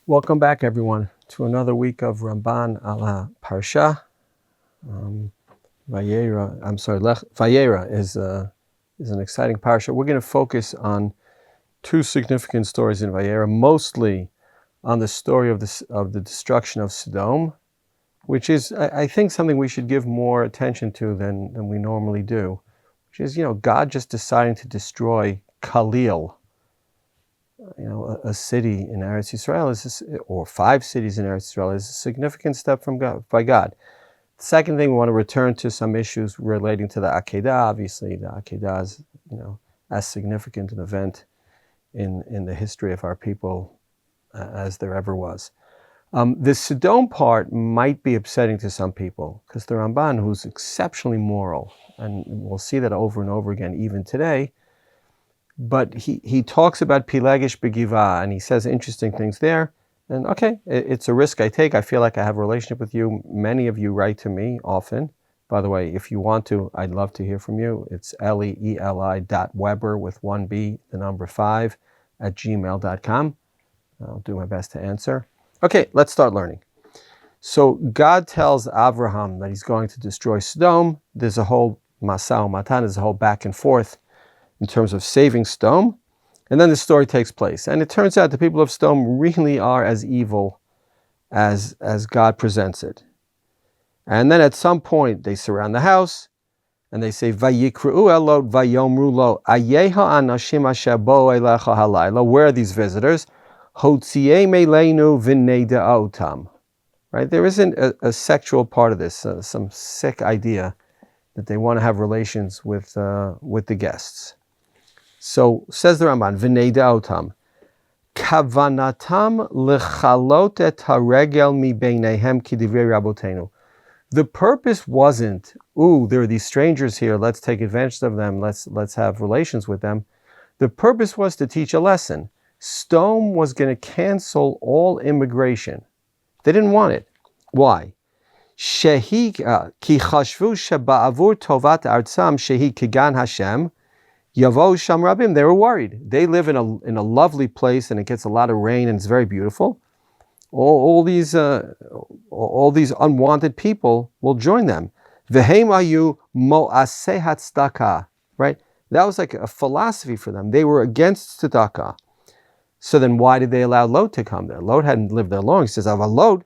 Welcome back, everyone, to another week of Ramban ala Parsha. Vayera. Vayera is an exciting parsha. We're going to focus on two significant stories in Vayera, mostly on the story of the destruction of Sedom, which is, I think, something we should give more attention to than we normally do, which is, God just deciding to destroy Khalil, a city in Eretz Yisrael, or 5 cities in Eretz Yisrael, is a significant step by God. The second thing, we want to return to some issues relating to the Akeda. Obviously, the Akeda is, as significant an event in the history of our people as there ever was. The Sedom part might be upsetting to some people, because the Ramban, who's exceptionally moral, and we'll see that over and over again even today, but he talks about Pilegesh BaGiv'a, and he says interesting things there. And okay, it's a risk I take. I feel like I have a relationship with you. Many of you write to me often. By the way, if you want to, I'd love to hear from you. It's Eli.Weber with 1B, the number 5, @gmail.com. I'll do my best to answer. Okay, let's start learning. So God tells Avraham that he's going to destroy Sedom. There's a whole Masao Matan, there's a whole back and forth in terms of saving Sedom. And then the story takes place. And it turns out the people of Sedom really are as evil as God presents it. And then at some point, they surround the house, and they say, Vayikru'u elot vayomru lo, ayeha anashim asher bo'u elecha halayla. Where are these visitors? Hotziei meleinu v'neida otam. Right? There isn't a sexual part of this, some sick idea that they want to have relations with the guests. So, says the Ramban, v'neida otam, kavanatam lechalot et haregel mi beinehem kidivrei rabotenu. The purpose wasn't, there are these strangers here, let's take advantage of them, let's have relations with them. The purpose was to teach a lesson. Sedom was going to cancel all immigration. They didn't want it. Why? Shehi ki chashvu sheba'avur tovat artzam shehi kigan Hashem yavo sham rabim. They were worried. They live in a lovely place, and it gets a lot of rain, and it's very beautiful. All these unwanted people will join them. V'heim ayu mo'aseh hatzdaka. Right? That was like a philosophy for them. They were against tzedakah. So then why did they allow Lot to come there? Lot hadn't lived there long. He says, Ava Lot,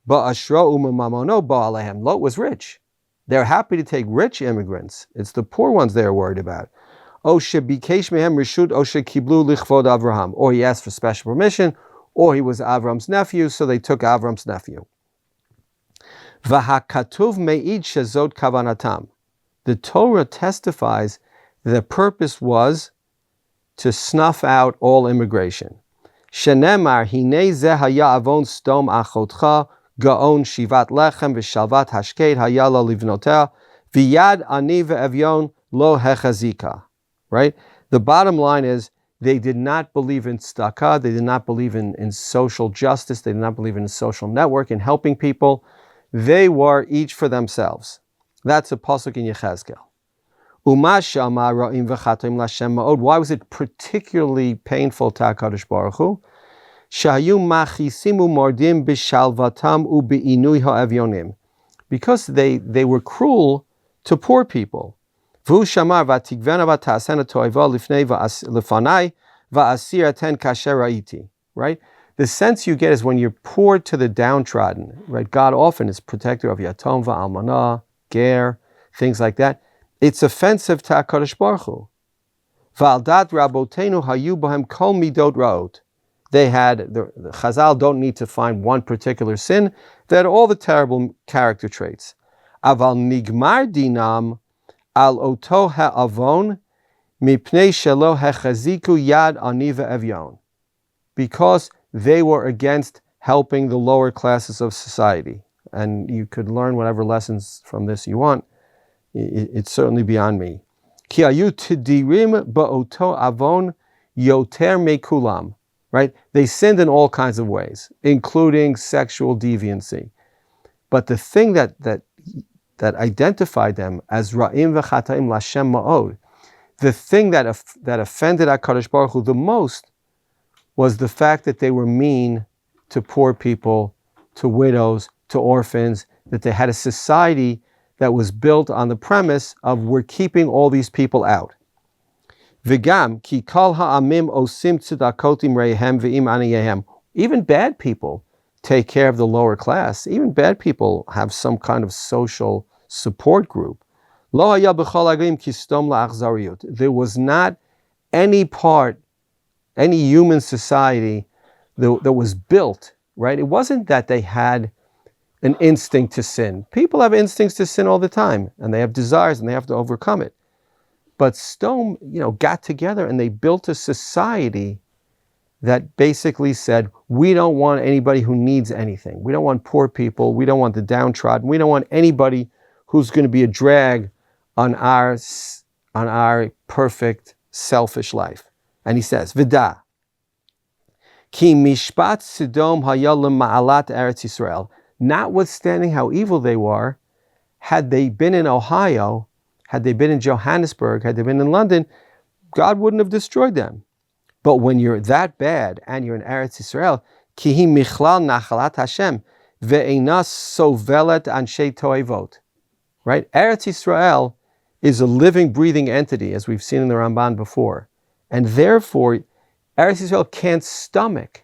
ba'ashro u'mamamono ba'alehem. Lot was rich. They're happy to take rich immigrants. It's the poor ones they're worried about. O shebikesh mehem rishut o shekiblu lichvod Avraham. Or he asked for special permission, or he was Avram's nephew, so they took Avram's nephew. V'hakatuv me'id shezot kavanatam. The Torah testifies the purpose was to snuff out all immigration. Shenemar hinei ze haya avon Sedom achotcha gaon shivat lechem v'shalvat hashked haya lo livnotea v'yad ani ve'evyon lo hechazika. Right? The bottom line is they did not believe in tzedakah, they did not believe in social justice, they did not believe in a social network, in helping people. They were each for themselves. That's a pasuk in Yechezkel. Why was it particularly painful to HaKadosh Baruch Hu? Because they were cruel to poor people. Right? The sense you get is when you're poor to the downtrodden. Right? God often is protector of Yatom va'almana, ger, things like that. It's offensive to HaKadosh Baruch Hu. V'aldat rabotenu hayu bohem kol midot raot. They had, the Chazal don't need to find one particular sin. They had all the terrible character traits. Aval nigmar dinam al oto ha'avon mipnei shelo hechaziku yad ani ve'evyon. Because they were against helping the lower classes of society. And you could learn whatever lessons from this you want. It's certainly beyond me. Ki ayu tidirim ba'oto avon yoter mekulam. Right? They sinned in all kinds of ways, including sexual deviancy. But the thing that identified them as ra'im v'chataim lashem ma'od, the thing that offended HaKadosh Baruch Hu the most was the fact that they were mean to poor people, to widows, to orphans, that they had a society that was built on the premise of we're keeping all these people out. V'gam ki kol ha'amim osim tzedakotim reihem ve'im aniyehem. Even bad people take care of the lower class. Even bad people have some kind of social support group. Lo haya b'chol hagim ki stom la'achzariyut. There was not any human society that was built, right? It wasn't that they had an instinct to sin. People have instincts to sin all the time, and they have desires, and they have to overcome it. But Sedom, got together and they built a society that basically said, we don't want anybody who needs anything. We don't want poor people. We don't want the downtrodden. We don't want anybody who's going to be a drag on our perfect, selfish life. And he says, Vida, ki mishpat Sedom haya lema'alat Eretz Yisrael. Notwithstanding how evil they were, had they been in Ohio, had they been in Johannesburg, had they been in London, God wouldn't have destroyed them. But when you're that bad and you're in Eretz Yisrael, ki hi michlal nachalat Hashem ve'eina sovelet anshe toevot. Right? Eretz Yisrael is a living, breathing entity, as we've seen in the Ramban before. And therefore, Eretz Yisrael can't stomach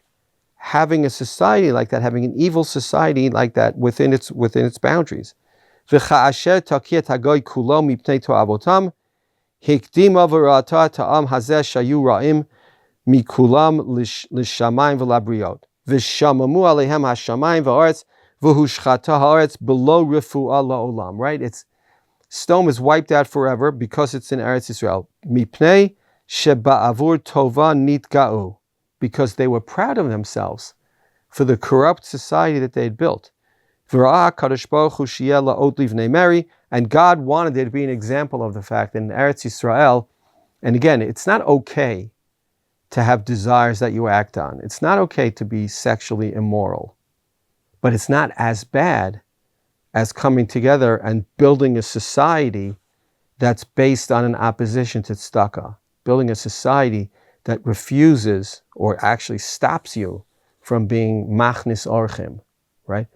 having a society like that, having an evil society like that within its boundaries. V'cha'asher takiyat hagoy kulo mipnei to'avotam hikdima v'ra'ata ta'am hazeh shayu ra'im mikulam l'shamayim v'labriot v'shamamu alehem hashamayim v'aretz v'hushchata haaretz below refu'ah la'olam. Right? Sedom is wiped out forever because it's in Eretz Yisrael. Mipnei sheba'avur tova nitga'u. Because they were proud of themselves for the corrupt society that they had built. And God wanted there to be an example of the fact that in Eretz Yisrael, and again, it's not okay to have desires that you act on. It's not okay to be sexually immoral. But it's not as bad as coming together and building a society that's based on an opposition to tzedakah. Building a society that refuses or actually stops you from being machnis orchim, right?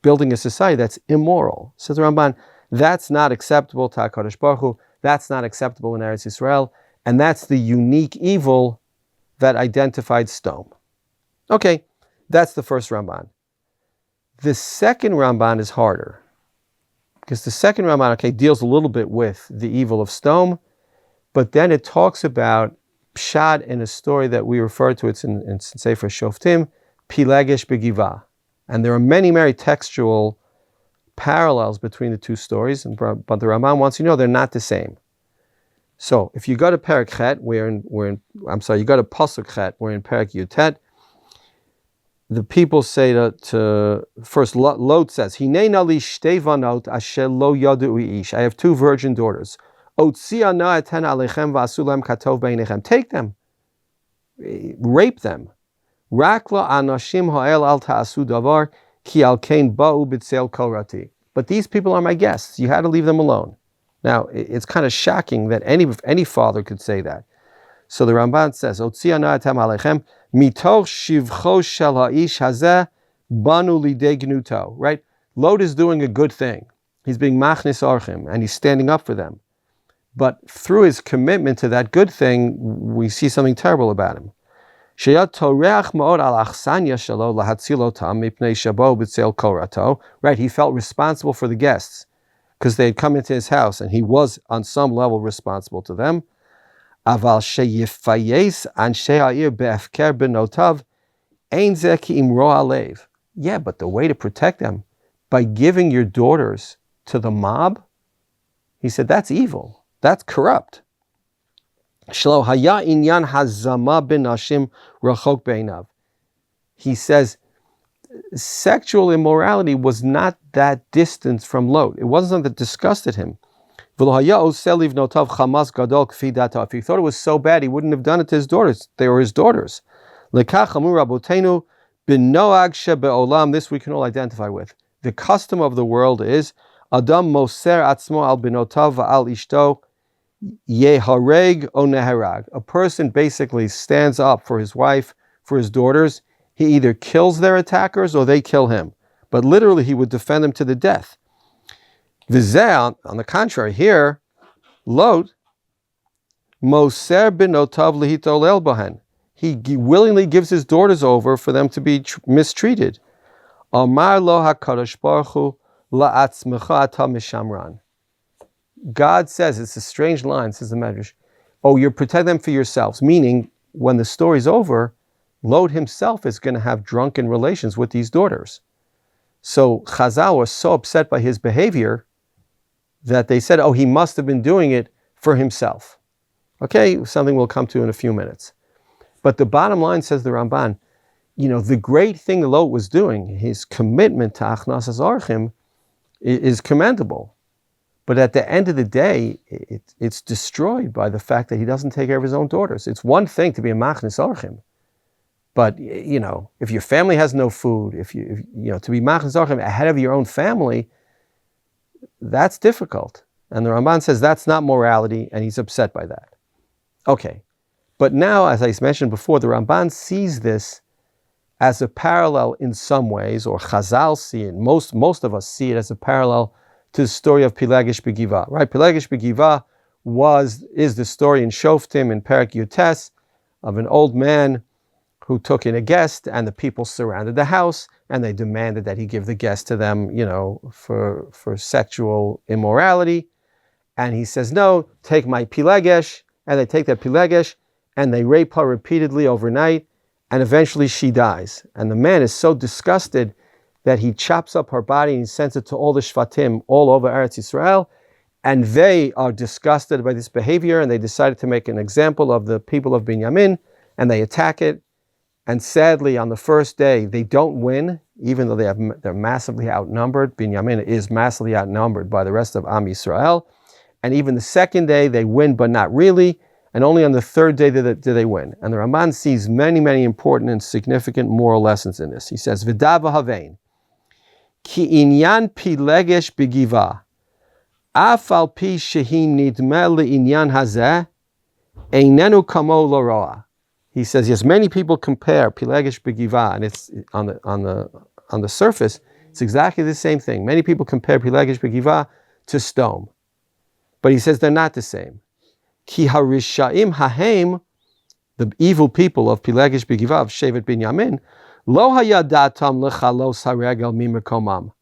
Building a society that's immoral. Says the Ramban, that's not acceptable to HaKadosh Baruch Hu, that's not acceptable in Eretz Yisrael, and that's the unique evil that identified Sedom. Okay, that's the first Ramban. The second Ramban is harder, because the second Ramban, deals a little bit with the evil of Sedom, but then it talks about Pshat in a story that we refer to, it's in Sefer Shoftim, Pilegesh BaGiv'a. And there are many textual parallels between the two stories, but the Ramban wants you to know they're not the same. So if you go to Perek Chet, you go to Pasuk Chet, we're in Perek Yutet, the people say to first, Lot says, Hinei li shtei vanot asher lo yadu ish. I have two virgin daughters. Take them, rape them. But these people are my guests. You had to leave them alone. Now, it's kind of shocking that any father could say that. So the Ramban says, right? Lot is doing a good thing. He's being machnis orchim, and he's standing up for them. But through his commitment to that good thing, we see something terrible about him. Right, he felt responsible for the guests because they had come into his house and he was on some level responsible to them. Yeah, but the way to protect them, by giving your daughters to the mob, he said, that's evil. That's corrupt. He says, sexual immorality was not that distant from Lot. It wasn't something that disgusted him. If he thought it was so bad, he wouldn't have done it to his daughters. They were his daughters. This we can all identify with. The custom of the world is Adam moser atzmo al binotav al ishto yehareg o neharag. A person basically stands up for his wife, for his daughters, he either kills their attackers or they kill him. But literally, he would defend them to the death. V'zeh, on the contrary, here, Lot, moser benotav lehitolel bahen. He willingly gives his daughters over for them to be mistreated. Amar lo hakadosh baruch hu la'atzmecha ata mishamran. God says, it's a strange line, says the Medrash, oh, you protect them for yourselves, meaning when the story's over, Lot himself is going to have drunken relations with these daughters. So Chazal was so upset by his behavior that they said, oh, he must have been doing it for himself. Okay, something we'll come to in a few minutes. But the bottom line, says the Ramban, the great thing Lot was doing, his commitment to Achnasas Orchim, is commendable. But at the end of the day, it's destroyed by the fact that he doesn't take care of his own daughters. It's one thing to be a Machnas Orchim, but if your family has no food, if to be Machnas Orchim ahead of your own family, that's difficult. And the Ramban says that's not morality, and he's upset by that. Okay, but now, as I mentioned before, the Ramban sees this as a parallel in some ways, or Chazal see it. Most of us see it as a parallel to the story of Pilegesh BaGiv'a, right? Pilegesh BaGiv'a is the story in Shoftim in Perek Yutes of an old man who took in a guest, and the people surrounded the house, and they demanded that he give the guest to them, for sexual immorality. And he says, no, take my Pilegesh, and they take that Pilegesh, and they rape her repeatedly overnight, and eventually she dies. And the man is so disgusted that he chops up her body and he sends it to all the Shvatim all over Eretz Yisrael, and they are disgusted by this behavior, and they decided to make an example of the people of Binyamin, and they attack it. And sadly, on the first day, they don't win, even though they're massively outnumbered. Binyamin is massively outnumbered by the rest of Am Yisrael. And even the second day, they win, but not really. And only on the third day do they win. And the Ramban sees many, many important and significant moral lessons in this. He says, V'dava havein, ki inyan Pilegesh BaGiv'a, af al pi shehi nidme le'inyan hazeh, einenu kamo l'roa. He says, yes, many people compare Pilegesh BaGiv'a, and it's on the surface, it's exactly the same thing. Many people compare Pilegesh BaGiv'a to Sedom. But he says they're not the same. Ki harishaim hahem, the evil people of Pilegesh BaGiv'a, of Shevet Binyamin, lo hayadatam lechalos haregel mimekomam.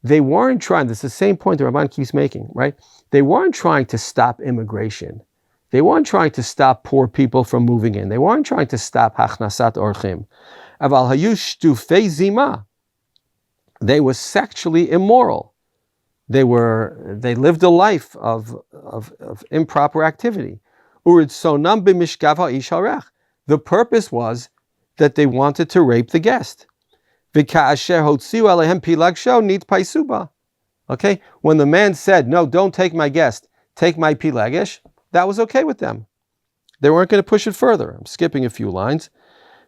They weren't trying, this is the same point the Ramban keeps making, right? They weren't trying to stop immigration. They weren't trying to stop poor people from moving in. They weren't trying to stop hachnasat orchim. Aval hayu shtufei zima. They were sexually immoral. They lived a life of improper activity. Uridsonam b'mishkav ha'ish harech. The purpose was that they wanted to rape the guest. V'ka'asher hotziu alehem pilagsho nitpaisu ba. Okay, when the man said, "No, don't take my guest, take my Pilegesh," that was okay with them. They weren't going to push it further. I'm skipping a few lines.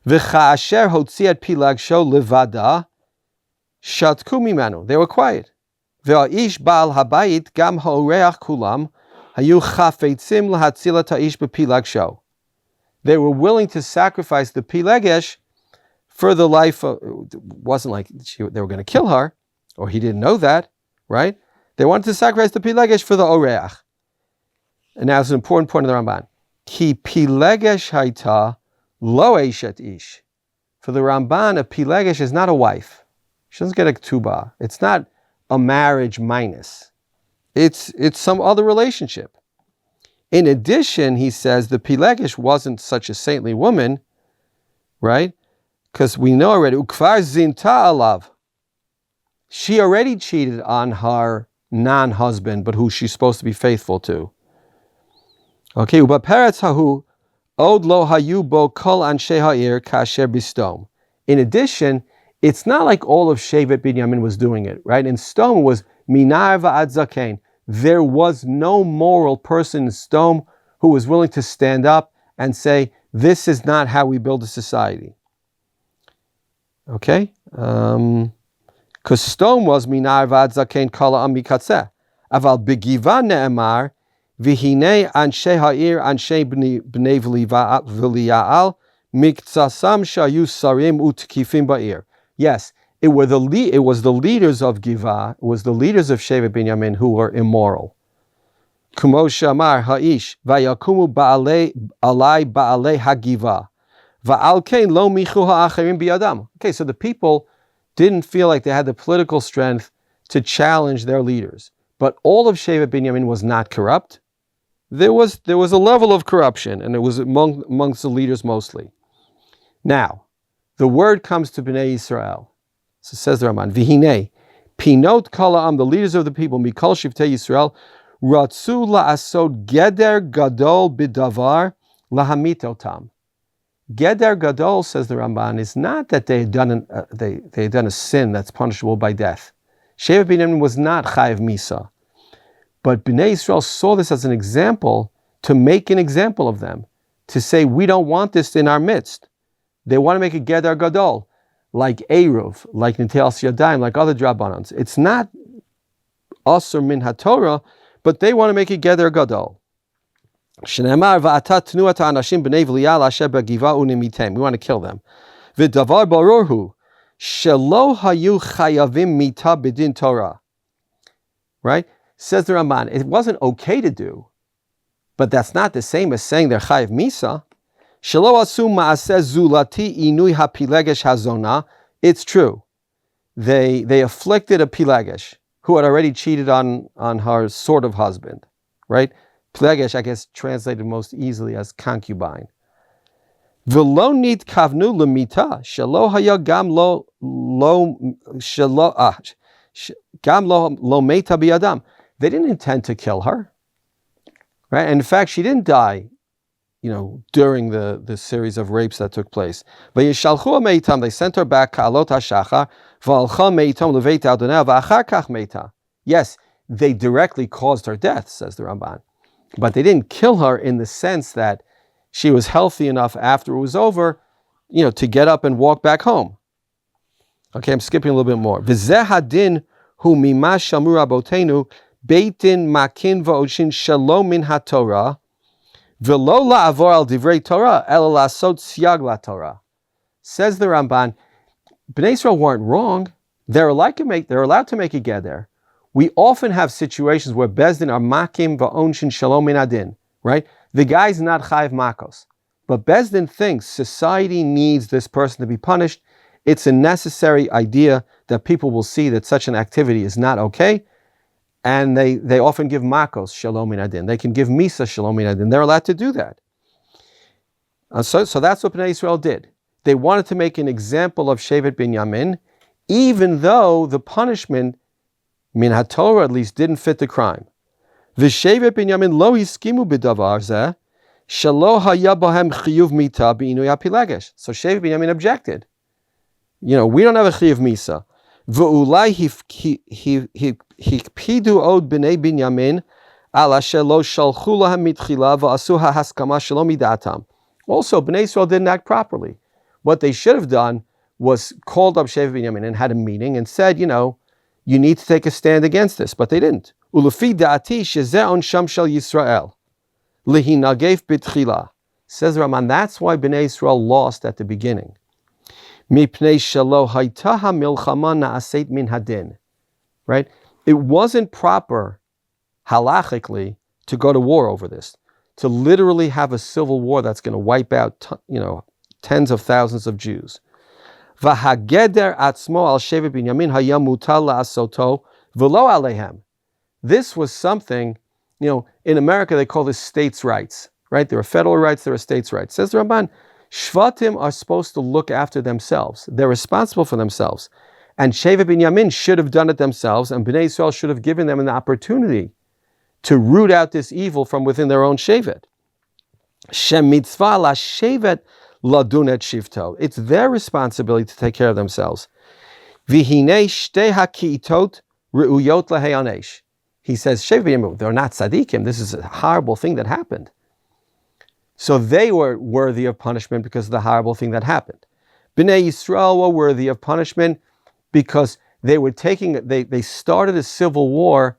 V'cha'asher hotziat Pilegsho levada shatku mimanu. They were quiet. Ve'a'ish ba'al habayit gam ha'oreach kulam hayu chafetzim lahatzila ta'ish b'Pilegsho. They were willing to sacrifice the Pilegesh for the life of, it wasn't like they were going to kill her, or he didn't know that, right? They wanted to sacrifice the Pilegesh for the Oreach. And now it's an important point of the Ramban. Ki Pilegesh haita lo eshet ish. For the Ramban, a Pilegesh is not a wife. She doesn't get a ketubah. It's not a marriage minus. It's some other relationship. In addition, he says the Pilegesh wasn't such a saintly woman, right? Because we know already, ukvar zinta alav. She already cheated on her non-husband, but who she's supposed to be faithful to. Okay, ubaperetz hahu od lo hayu bo kol anshe ha'ir kasher bistom. In addition, it's not like all of Shevet Binyamin was doing it, right? In Sedom was minar va'ad zaken. There was no moral person in Sedom who was willing to stand up and say, this is not how we build a society. Okay? Because Sedom was minar va'ad zaken kala am mikatzeh. Aval BaGiv'a ne'emar v'hinei anshe ha'ir anshe b'nei v'liya'al Miktsasam shayu sarim utkifim ba'ir. Yes, it was the leaders of Giv'a, it was the leaders of Shevet Binyamin who were immoral. Kumo shamar ha'ish vayakumu ba'alei hagiva va'al kein lo michu ha'acherim biyadam. Okay, so the people didn't feel like they had the political strength to challenge their leaders. But all of Shevet Binyamin was not corrupt. There was a level of corruption, and it was amongst the leaders mostly. Now, the word comes to Bnei Yisrael. So says the Ramban, Vihine, Pinot Kala'am, the leaders of the people, Mikol Shiftei Yisrael, Ratzu la'asod geder gadol bidavar lahamitotam. Geder gadol, says the Ramban, is not that they had done a sin that's punishable by death. Shevet Binyamin was not chayav misa. But Bnei Yisrael saw this as an example to make an example of them, to say, we don't want this in our midst. They want to make a Geder Gadol, like Eruv, like Nitelas Yadayim, like other Drabanans. It's not Asur min HaTorah, but they want to make a Geder Gadol. Shneimar va'atat tnuat ha'anashim b'nei v'liyal asher BaGiv'a unimitem. We want to kill them. V'davar barorhu, shelo hayu chayavim mita b'din Torah. Right? Says the Ramban, it wasn't okay to do, but that's not the same as saying they're chayav misa. Shelo asu ma'aseh zulati inui ha-Pilegesh hazona. It's true. They afflicted a Pilegesh who had already cheated on her sort of husband, right? Pilegesh, I guess, translated most easily as concubine. V'lo nit kavnu lemita shelo haya gam lo meta biyadam. They didn't intend to kill her, right? And in fact, she didn't die, during the series of rapes that took place. They sent her back. Yes, they directly caused her death, says the Ramban, but they didn't kill her in the sense that she was healthy enough after it was over, to get up and walk back home. Okay, I'm skipping a little bit more. Hu mima shamur abotenu beitin makin va'oshin shalom min haTorah v'lo la'avor al divrei Torah ela la'asot siyag la'Torah. Says the Ramban, Bnei Yisrael weren't wrong. They're allowed to make a geder. We often have situations where bezdin are makim va'oshin shalom min adin. Right? The guy's not chayiv makos, but bezdin thinks society needs this person to be punished. It's a necessary idea that people will see that such an activity is not okay, and they often give makos shalom min adin. They can give misa shalom min adin. They're allowed to do that. So that's what Bnei Yisrael did. They wanted to make an example of Shevet Binyamin, even though the punishment, min haTorah at least, didn't fit the crime. V'Shevet Binyamin lo hiskimu b'davar zeh shelo haya bohem chiyuv mita b'inui ha-Pilegesh. So Shevet Binyamin objected. We don't have a chiyuv misa. V'ulai hikpidu od b'nei Binyamin ala shelo shalchu lahem mitchila v'asu hahaskama shelo midatam. Also, Bnei Yisrael didn't act properly. What they should have done was called up Shevet Binyamin and had a meeting and said, you need to take a stand against this, but they didn't. Ulefi da'ati shezeh onsham shel Yisrael lihinagef b'tchila. Says Ramban, that's why Bnei Yisrael lost at the beginning. Mipnei shelo hayta hamilchama na'aseit min hadin. Right? It wasn't proper halachically to go to war over this, to literally have a civil war that's going to wipe out, tens of thousands of Jews. V'hageder atzmo al Shevet Binyamin haya mutal la'asoto v'lo alehem. This was something, in America they call this states' rights, right? There are federal rights, there are states' rights. Says the Ramban, Shvatim are supposed to look after themselves. They're responsible for themselves. And Shevet Binyamin should have done it themselves, and Bnei Yisrael should have given them an opportunity to root out this evil from within their own Shevet. Shem mitzvah la Shevet ladun et shivto. It's their responsibility to take care of themselves. V'hinei shtei haki'itot re'uyot laheyanesh. He says, Shevet Binyamin, they're not tzaddikim. This is a horrible thing that happened. So they were worthy of punishment because of the horrible thing that happened. Bnei Yisrael were worthy of punishment because they started a civil war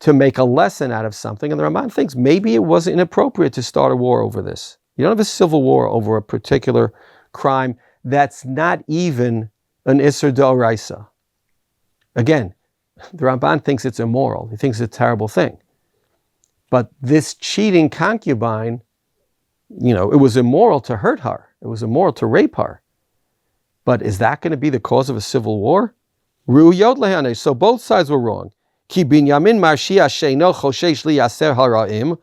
to make a lesson out of something. And the Ramban thinks maybe it was inappropriate to start a war over this. You don't have a civil war over a particular crime that's not even an Isser D'Oraisa. Again, the Ramban thinks it's immoral. He thinks it's a terrible thing. But this cheating concubine, it was immoral to hurt her. It was immoral to rape her. But is that going to be the cause of a civil war? So both sides were wrong. Ki Binyamin marshia sheino choshesh li yaser haraim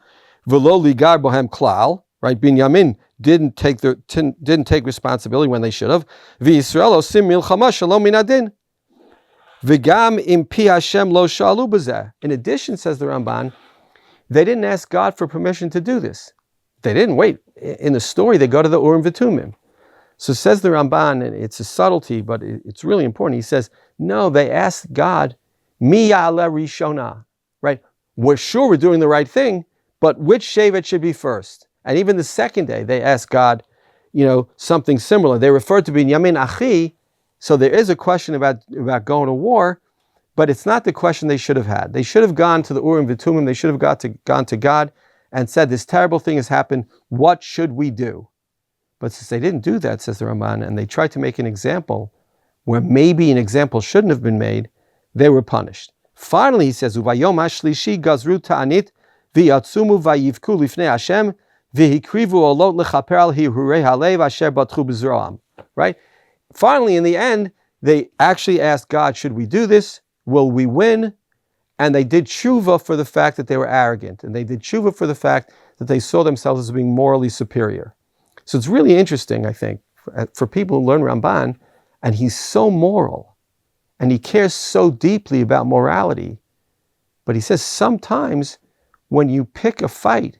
v'lo ligar bohem klal. Right? Binyamin didn't take responsibility when they should have. V'Yisrael osim milchama shalom min adin. V'gam im pi Hashem lo shalu b'zeh. In addition, says the Ramban, they didn't ask God for permission to do this. They didn't wait. In the story, they go to the Urim V'Tumim. So says the Ramban, and it's a subtlety, but it's really important. He says, no, they asked God, mi ya'aleh rishona, right? We're sure we're doing the right thing, but which shevet should be first? And even the second day, they asked God, something similar. They referred to Binyamin Achi, so there is a question about going to war, but it's not the question they should have had. They should have gone to the Urim V'Tumim. They should have gone to God and said, this terrible thing has happened. What should we do? But since they didn't do that, says the Ramban, and they tried to make an example where maybe an example shouldn't have been made, they were punished. Finally, he says, Uvayom hashlishi gazru ta'anit v'yatzumu v'yivku lifnei Hashem v'hikrivu olot lechaper al hirurei halev asher batchu b'zroam. Right? Finally, in the end, they actually asked God, should we do this? Will we win? And they did tshuva for the fact that they were arrogant. And they did tshuva for the fact that they saw themselves as being morally superior. So it's really interesting, I think, for people who learn Ramban, and he's so moral, and he cares so deeply about morality. But he says sometimes when you pick a fight,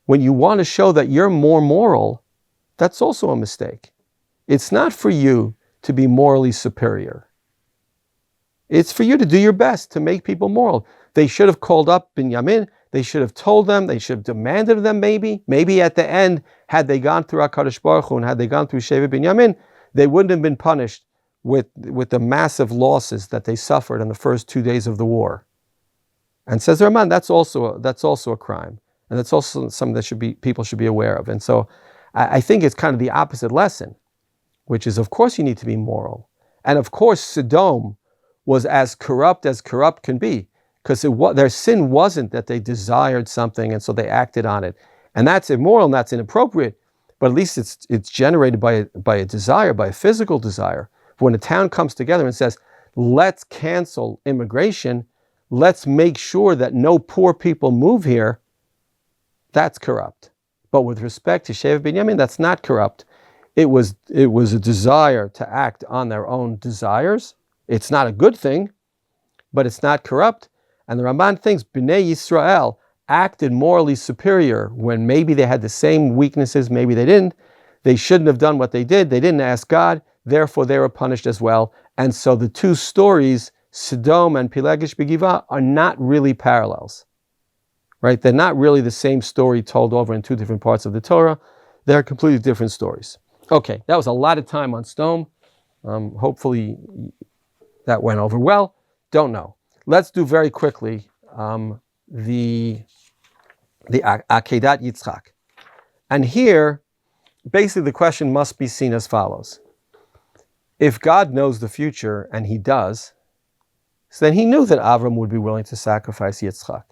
when you want to show that you're more moral, that's also a mistake. It's not for you to be morally superior. It's for you to do your best to make people moral. They should have called up Binyamin. They should have told them. They should have demanded of them maybe. Maybe at the end, had they gone through HaKadosh Baruch Hu and had they gone through Shevet Binyamin, they wouldn't have been punished with the massive losses that they suffered in the first 2 days of the war. And says Ramban, that's also a crime. And that's also something that people should be aware of. And so I think it's kind of the opposite lesson, which is, of course, you need to be moral. And of course, Sedom was as corrupt can be, because their sin wasn't that they desired something and so they acted on it. And that's immoral and that's inappropriate, but at least it's generated by a desire, by a physical desire. When a town comes together and says, let's cancel immigration, let's make sure that no poor people move here, that's corrupt. But with respect to Shevet Binyamin, that's not corrupt. It was a desire to act on their own desires. It's not a good thing, but it's not corrupt. And the Ramban thinks Bnei Yisrael acted morally superior when maybe they had the same weaknesses, maybe they didn't. They shouldn't have done what they did. They didn't ask God, therefore they were punished as well. And so the two stories, Sedom and Pilegesh BaGiv'a, are not really parallels. Right? They're not really the same story told over in two different parts of the Torah. They're completely different stories. Okay, that was a lot of time on Sedom. Hopefully that went over well. Don't know. Let's do very quickly the Akedat Yitzchak. And here, basically the question must be seen as follows. If God knows the future, and he does, so then he knew that Avram would be willing to sacrifice Yitzchak.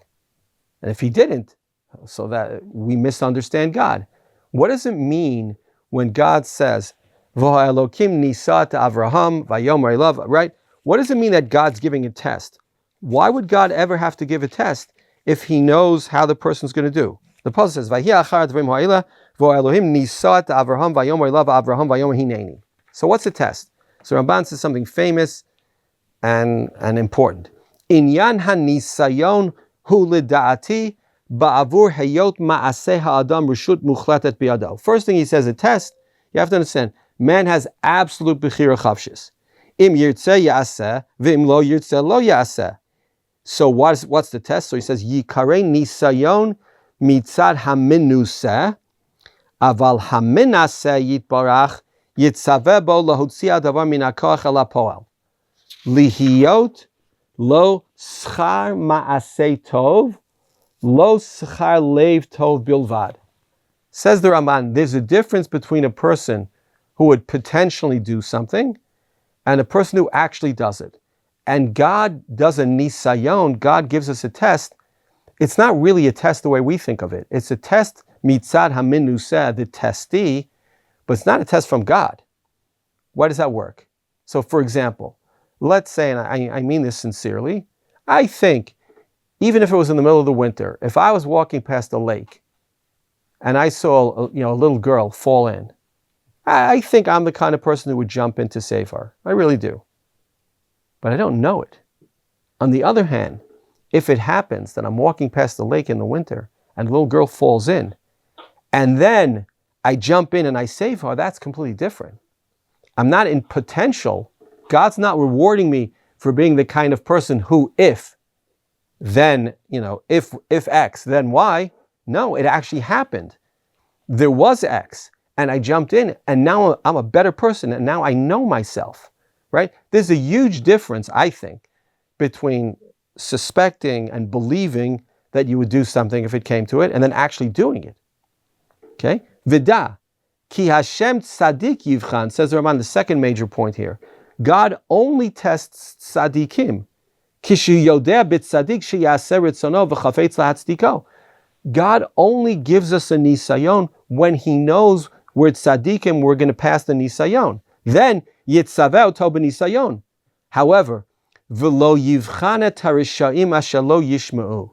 And if he didn't, so that we misunderstand God. What does it mean when God says, V'ha'elokim nisa to Avraham, v'yomer elav, right? What does it mean that God's giving a test? Why would God ever have to give a test if he knows how the person's going to do? The Pasuk says, V'hi achar dvim ha'ila, v'ha'elohim nisa to Avraham, v'yomer elav, Avraham, v'yomer hineni. So what's the test? So Ramban says something famous and important. Inyan ha-nisayon hu lida'ati ba'avur hayot ma'aseh ha'adam reshut muchletet bi'ado. First thing he says, a test, you have to understand, man has absolute bechira chavshis. Im yirtzeh yaseh, v'im lo yirtzeh lo yaseh. So what's the test? So he says, yikarei nisayon mitzad haminuseh, aval haminaseh yitbarach yitzaveh bo lahotzia davar min hakoach el hapoel. Lihiyot lo schar ma'aseh tov, lo schar lev tov bilvad. Says the Ramban, there's a difference between a person who would potentially do something and a person who actually does it. And God does a nisayon, God gives us a test. It's not really a test the way we think of it. It's a test mitzad haminuseh, the testee, but it's not a test from God. Why does that work? So for example, let's say, and I mean this sincerely, I think even if it was in the middle of the winter, if I was walking past a lake and I saw a little girl fall in, I think I'm the kind of person who would jump in to save her. I really do. But I don't know it. On the other hand, if it happens that I'm walking past the lake in the winter and a little girl falls in, and then I jump in and I save her, that's completely different. I'm not in potential. God's not rewarding me for being the kind of person who if X, then Y. No, it actually happened. There was X, and I jumped in, and now I'm a better person, and now I know myself, right? There's a huge difference, I think, between suspecting and believing that you would do something if it came to it, and then actually doing it. Okay? Vida, ki Hashem tzadik yivchan, says the Ramban, the second major point here. God only tests tzadikim. God only gives us a nisayon when He knows we're tzadikim, we're going to pass the nisayon. Then, yitzaveh oto b'nisayon. However, v'lo yivchan et harishayim asher lo yishma'u.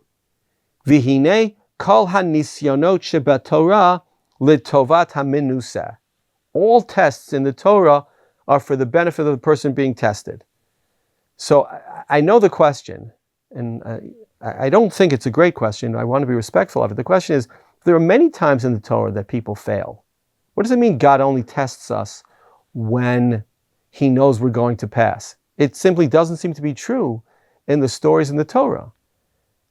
V'hinei kol hanisyonot shebatorah litovat haminusa. All tests in the Torah are for the benefit of the person being tested. So I know the question, and I don't think it's a great question. I want to be respectful of it. The question is, there are many times in the Torah that people fail. What does it mean God only tests us when He knows we're going to pass? It simply doesn't seem to be true in the stories in the Torah.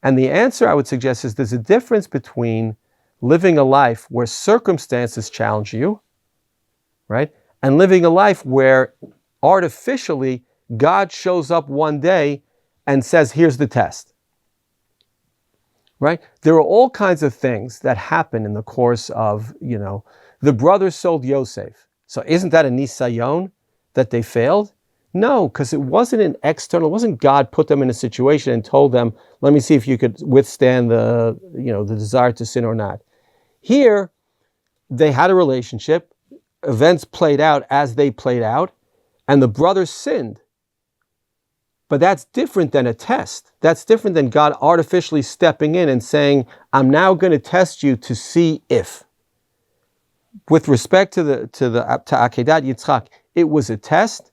And the answer I would suggest is there's a difference between living a life where circumstances challenge you, right? And living a life where artificially God shows up one day and says, here's the test. Right? There are all kinds of things that happen in the course of, the brothers sold Yosef. So isn't that a nisayon that they failed? No, because it wasn't an external, it wasn't God put them in a situation and told them, let me see if you could withstand the desire to sin or not. Here, they had a relationship, events played out as they played out, and the brothers sinned. But that's different than a test. That's different than God artificially stepping in and saying, I'm now going to test you to see if. With respect to Akeda Yitzchak, it was a test.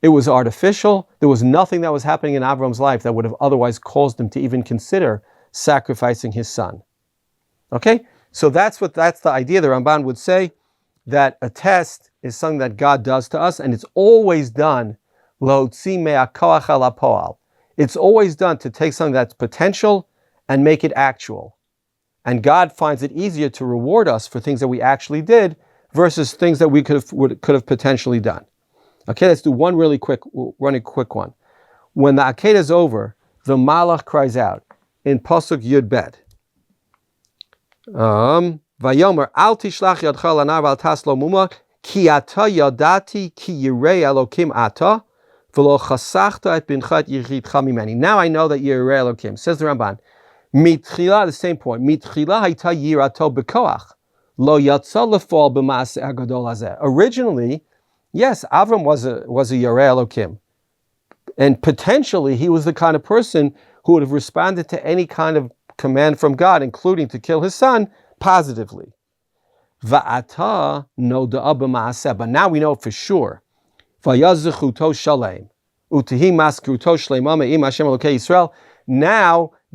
It was artificial. There was nothing that was happening in Avram's life that would have otherwise caused him to even consider sacrificing his son. Okay? So that's the idea. The Ramban would say that a test is something that God does to us, and it's always done. It's always done to take something that's potential and make it actual. And God finds it easier to reward us for things that we actually did versus things that we could have potentially done. Okay, let's do one quick one. When the Akeda is over, the Malach cries out in Pasuk Yud Bet. Vayomer al tishlach yadcha lanav al taslo muma ki ata yadati ki yirei Elokim ata. Now I know that you're Elokim. Says the Ramban. Mitchila, the same point. Mitchila hayta yirato bekoach. Lo yatsa lefal b'maaseh hagadol hazeh. Originally, yes, Avram was a Yirei Elokim. And potentially he was the kind of person who would have responded to any kind of command from God, including to kill his son, positively. Va'ata noda'a b'maaseh. But now we know for sure. Now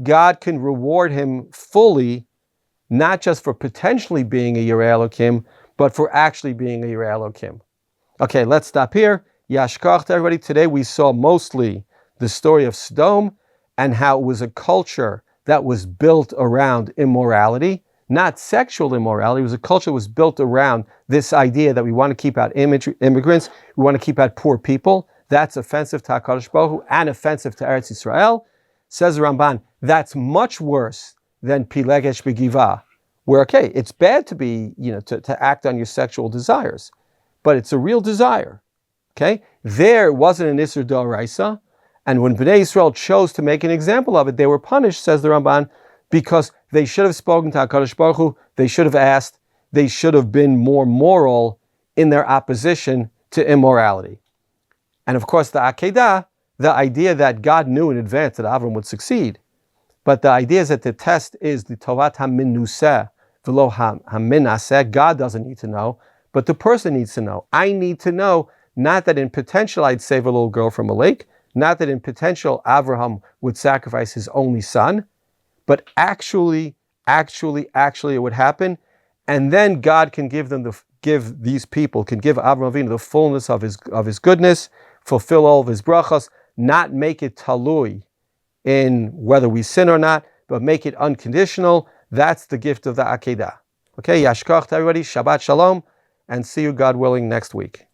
God can reward him fully, not just for potentially being a Yirei Elokim, but for actually being a Yirei Elokim. Okay, let's stop here. Yashkach to everybody. Today we saw mostly the story of Sedom and how it was a culture that was built around immorality. Not sexual immorality. It was a culture that was built around this idea that we want to keep out immigrants, we want to keep out poor people. That's offensive to HaKadosh Baruch Hu and offensive to Eretz Yisrael. Says the Ramban, that's much worse than Pilegesh BaGiv'a where, okay, it's bad to be, to act on your sexual desires, but it's a real desire. Okay? There wasn't an Isser D'Oraisa, and when Bnei Yisrael chose to make an example of it, they were punished, says the Ramban, because they should have spoken to HaKadosh Baruch Hu, they should have asked, they should have been more moral in their opposition to immorality. And of course, the Akeda, the idea that God knew in advance that Avram would succeed, but the idea is that the test is the Tovat HaMinuseh, v'lo HaMinaseh. God doesn't need to know, but the person needs to know. I need to know, not that in potential I'd save a little girl from a lake, not that in potential Abraham would sacrifice his only son, but actually it would happen, and then God can give these people, can give Avraham Avinu the fullness of his goodness, fulfill all of his brachas, not make it talui in whether we sin or not, but make it unconditional. That's the gift of the Akeda. Okay, Yashkach to everybody, Shabbat Shalom, and see you, God willing, next week.